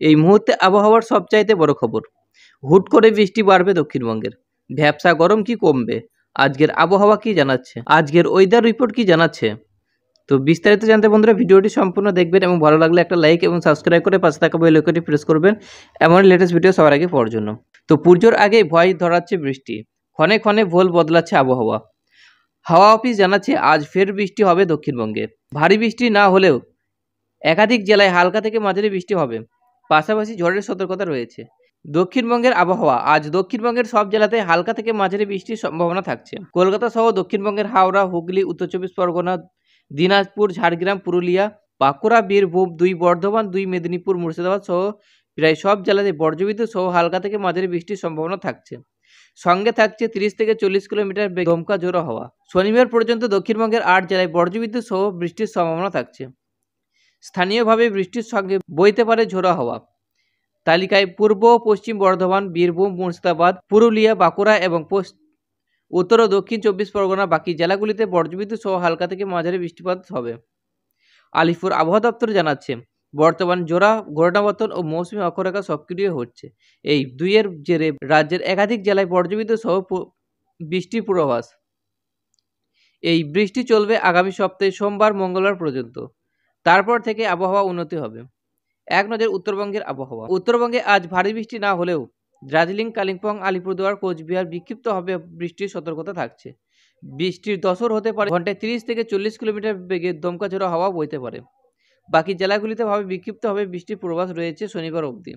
এই মুহূর্তে আবহাওয়ার সবচাইতে বড় খবর, হুট করে বৃষ্টি বাড়বে দক্ষিণবঙ্গের। ভ্যাপসা গরম কি কমবে? আজকের আবহাওয়া কি জানাচ্ছে? আজকের ওয়েদার রিপোর্ট কি জানাচ্ছে? তো বিস্তারিত জানতে বন্ধুরা ভিডিওটি সম্পূর্ণ দেখবেন এবং ভালো লাগলে একটা লাইক এবং সাবস্ক্রাইব করে পাশে থাকা বেল আইকনটি প্রেস করবেন এমন লেটেস্ট ভিডিও সবার আগে পাওয়ার জন্য। তো পুজোর আগে ভয় ধরাচ্ছে বৃষ্টি, ক্ষণে ক্ষণে ভোল বদলাচ্ছে আবহাওয়া। হাওয়া অফিস জানাচ্ছে আজ ফের বৃষ্টি হবে দক্ষিণবঙ্গে। ভারী বৃষ্টি না হলেও একাধিক জেলায় হালকা থেকে মাঝারি বৃষ্টি হবে, পাশাপাশি ঝড়ের সতর্কতা রয়েছে। দক্ষিণবঙ্গের আবহাওয়া, আজ দক্ষিণবঙ্গের সব জেলাতে হালকা থেকে মাঝারি বৃষ্টির সম্ভাবনা থাকছে। কলকাতা সহ দক্ষিণবঙ্গের হাওড়া, হুগলি, উত্তর চব্বিশ পরগনা, দিনাজপুর, ঝাড়গ্রাম, পুরুলিয়া, বাঁকুড়া, বীরভূম, 2 বর্ধমান, 2 মেদিনীপুর, মুর্শিদাবাদ সহ প্রায় সব জেলাতে বজ্রবিদ্যুৎ সহ হালকা থেকে মাঝারি বৃষ্টির সম্ভাবনা থাকছে। সঙ্গে থাকছে 30 থেকে 40 কিলোমিটার বেগে দমকা ঝোড়ো হাওয়া। শনিবার পর্যন্ত দক্ষিণবঙ্গের 8 জেলায় বজ্রবিদ্যুৎ সহ বৃষ্টির সম্ভাবনা থাকছে। স্থানীয়ভাবে বৃষ্টির সঙ্গে বইতে পারে ঝোড়ো হাওয়া। তালিকায় পূর্ব পশ্চিম বর্ধমান, বীরভূম, মুর্শিদাবাদ, পুরুলিয়া, বাঁকুড়া এবং উত্তর ও দক্ষিণ 24 পরগনা বাকি জেলাগুলিতে বজ্রবিদ্যুৎ সহ হালকা থেকে মাঝারি বৃষ্টিপাত হবে। আলিপুর আবহাওয়া দপ্তর জানাচ্ছে বর্তমান জোড়া ঘূর্ণাবর্তন ও মৌসুমী অক্ষরেখা সক্রিয় হচ্ছে। এই দুইয়ের জেরে রাজ্যের একাধিক জেলায় বজ্রবিদ্যুৎ সহ বৃষ্টির পূর্বাভাস। এই বৃষ্টি চলবে আগামী সপ্তাহে সোমবার মঙ্গলবার পর্যন্ত, তারপর থেকে আবহাওয়া উন্নতি হবে। এক নজর উত্তরবঙ্গের আবহাওয়া। উত্তরবঙ্গে আজ ভারী বৃষ্টি না হলেও দার্জিলিং, কালিম্পং, আলিপুরদুয়ার, কোচবিহার বিক্ষিপ্তভাবে বৃষ্টির সতর্কতা থাকছে। বৃষ্টির দশর হতে পারে, ঘন্টায় 30 থেকে 40 কিলোমিটার বেগে দমকা ঝোড়ো হাওয়া বইতে পারে। বাকি জেলাগুলিতে বিক্ষিপ্তভাবে বৃষ্টির পূর্বাভাস রয়েছে শনিবার অবধি।